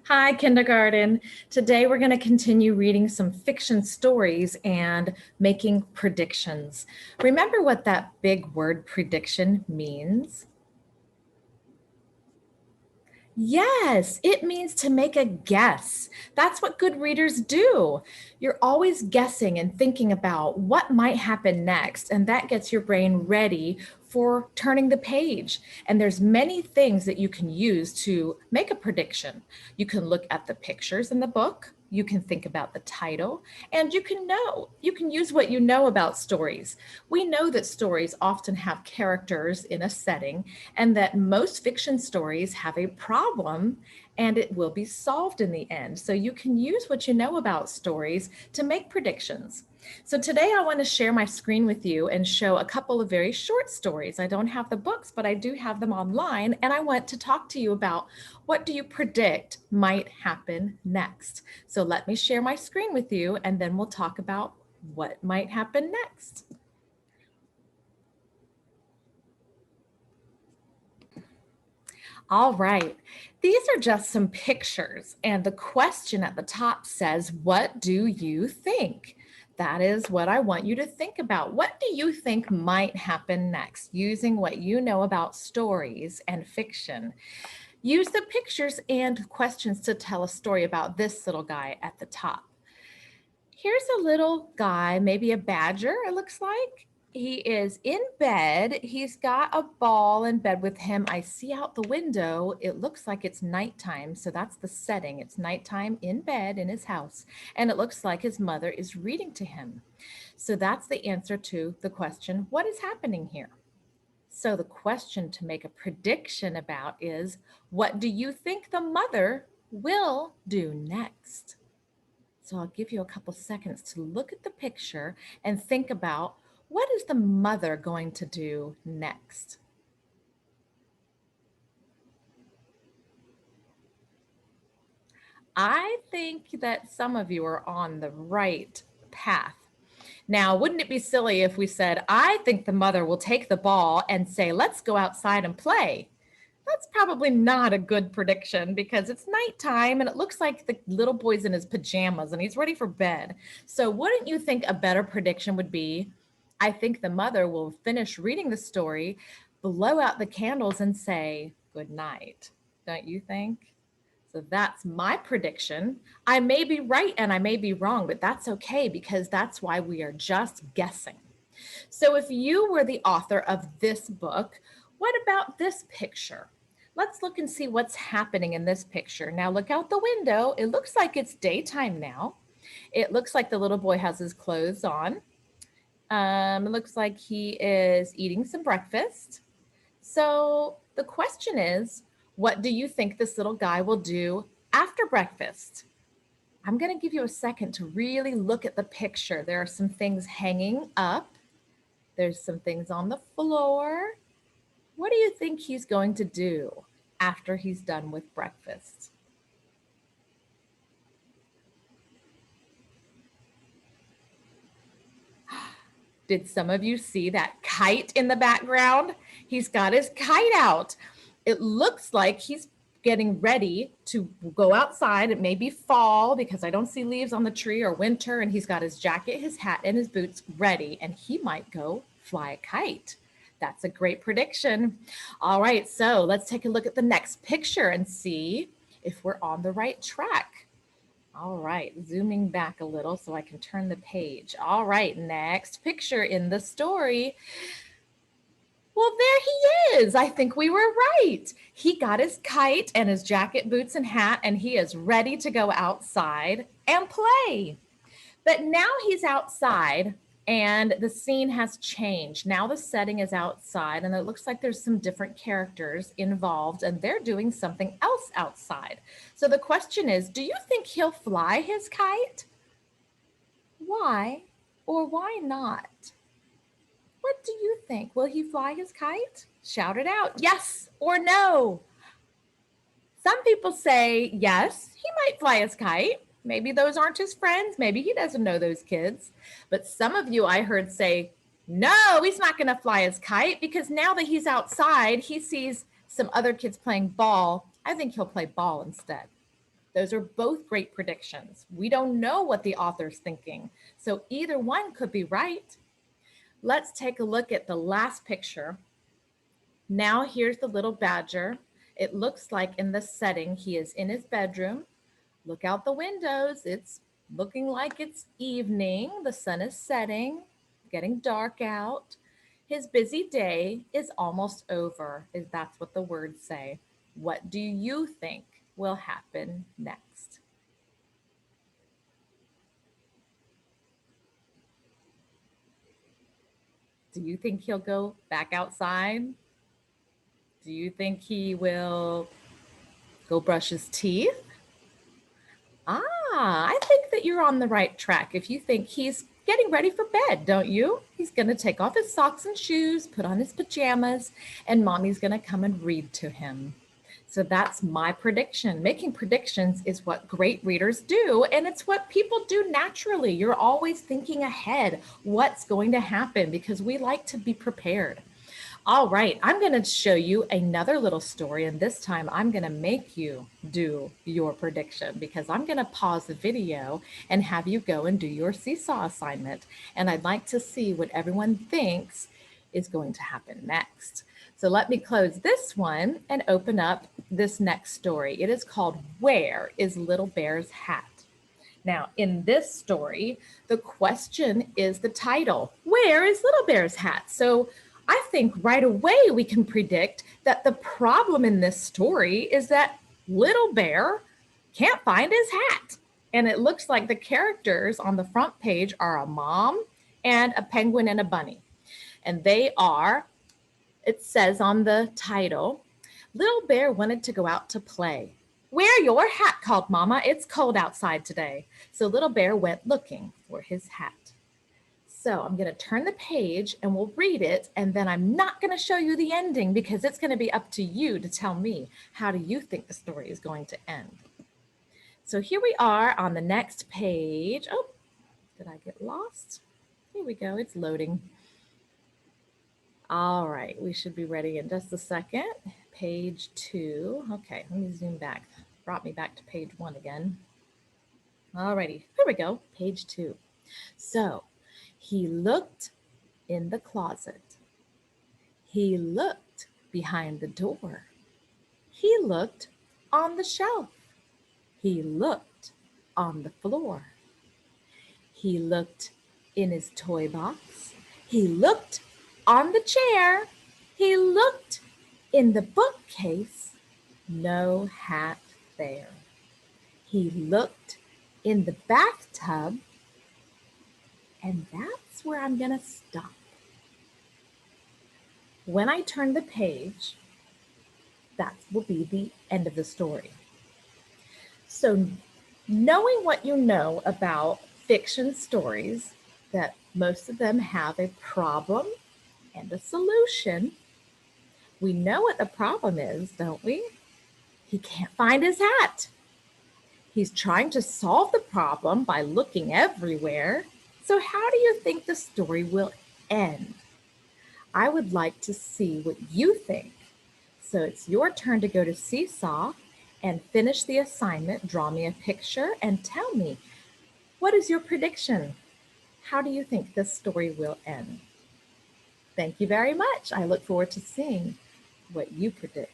Hi, kindergarten. Today we're going to continue reading some fiction stories and making predictions. Remember what that big word prediction means? Yes, it means to make a guess. That's what good readers do. You're always guessing and thinking about what might happen next, and that gets your brain ready for turning the page. And there's many things that you can use to make a prediction. You can look at the pictures in the book, you can think about the title, and you can use what you know about stories. We know that stories often have characters in a setting, and that most fiction stories have a problem and it will be solved in the end. So you can use what you know about stories to make predictions. So today I want to share my screen with you and show a couple of very short stories. I don't have the books, but I do have them online, and I want to talk to you about what do you predict might happen next. So let me share my screen with you, and then we'll talk about what might happen next. All right, these are just some pictures, and the question at the top says, what do you think? That is what I want you to think about. What do you think might happen next using what you know about stories and fiction? Use the pictures and questions to tell a story about this little guy at the top. Here's a little guy, maybe a badger, it looks like. He is in bed. He's got a ball in bed with him. I see out the window. It looks like it's nighttime. So that's the setting. It's nighttime in bed in his house. And it looks like his mother is reading to him. So that's the answer to the question, what is happening here? So the question to make a prediction about is, what do you think the mother will do next? So I'll give you a couple seconds to look at the picture and think about, what is the mother going to do next? I think that some of you are on the right path. Now, wouldn't it be silly if we said, I think the mother will take the ball and say, let's go outside and play? That's probably not a good prediction because it's nighttime and it looks like the little boy's in his pajamas and he's ready for bed. So wouldn't you think a better prediction would be, I think the mother will finish reading the story, blow out the candles and say good night. Don't you think? So that's my prediction. I may be right and I may be wrong, but that's okay because that's why we are just guessing. So if you were the author of this book, what about this picture? Let's look and see what's happening in this picture. Now look out the window. It looks like it's daytime now. It looks like the little boy has his clothes on. It looks like he is eating some breakfast. So the question is, what do you think this little guy will do after breakfast? I'm going to give you a second to really look at the picture. There are some things hanging up. There's some things on the floor. What do you think he's going to do after he's done with breakfast? Did some of you see that kite in the background? He's got his kite out. It looks like he's getting ready to go outside. It may be fall because I don't see leaves on the tree, or winter, and he's got his jacket, his hat, and his boots ready, and he might go fly a kite. That's a great prediction. All right, so let's take a look at the next picture and see if we're on the right track. All right, zooming back a little so I can turn the page. All right, next picture in the story. Well, there he is. I think we were right. He got his kite and his jacket, boots, and hat, and he is ready to go outside and play. But now he's outside and the scene has changed. Now the setting is outside and it looks like there's some different characters involved and they're doing something else outside. So the question is, do you think he'll fly his kite? Why or why not? What do you think? Will he fly his kite? Shout it out, yes or no. Some people say yes, he might fly his kite. Maybe those aren't his friends. Maybe he doesn't know those kids. But some of you I heard say, no, he's not going to fly his kite because now that he's outside, he sees some other kids playing ball. I think he'll play ball instead. Those are both great predictions. We don't know what the author's thinking, so either one could be right. Let's take a look at the last picture. Now here's the little badger. It looks like in the setting he is in his bedroom. Look out the windows. It's looking like it's evening. The sun is setting, getting dark out. His busy day is almost over, if that's what the words say. What do you think will happen next? Do you think he'll go back outside? Do you think he will go brush his teeth? Ah, I think that you're on the right track if you think he's getting ready for bed, don't you? He's going to take off his socks and shoes, put on his pajamas, and mommy's going to come and read to him. So that's my prediction. Making predictions is what great readers do, and it's what people do naturally. You're always thinking ahead what's going to happen because we like to be prepared. All right, I'm going to show you another little story, and this time I'm going to make you do your prediction because I'm going to pause the video and have you go and do your seesaw assignment. And I'd like to see what everyone thinks is going to happen next. So let me close this one and open up this next story. It is called Where is Little Bear's Hat? Now, in this story, the question is the title, Where is Little Bear's Hat? So I think right away we can predict that the problem in this story is that Little Bear can't find his hat. And it looks like the characters on the front page are a mom and a penguin and a bunny. And they are, it says on the title, Little Bear wanted to go out to play. Wear your hat, called Mama. It's cold outside today. So Little Bear went looking for his hat. So I'm going to turn the page and we'll read it. And then I'm not going to show you the ending because it's going to be up to you to tell me how do you think the story is going to end. So here we are on the next page. Oh, did I get lost? Here we go. It's loading. All right. We should be ready in just a second. Page 2. Okay. Let me zoom back. Brought me back to page 1 again. All righty. Here we go. Page 2. So he looked in the closet. He looked behind the door. He looked on the shelf. He looked on the floor. He looked in his toy box. He looked on the chair. He looked in the bookcase. No hat there. He looked in the bathtub. And that's where I'm going to stop. When I turn the page, that will be the end of the story. So knowing what you know about fiction stories, that most of them have a problem and a solution, we know what the problem is, don't we? He can't find his hat. He's trying to solve the problem by looking everywhere. So how do you think the story will end? I would like to see what you think. So it's your turn to go to Seesaw and finish the assignment. Draw me a picture and tell me, what is your prediction? How do you think this story will end? Thank you very much. I look forward to seeing what you predict.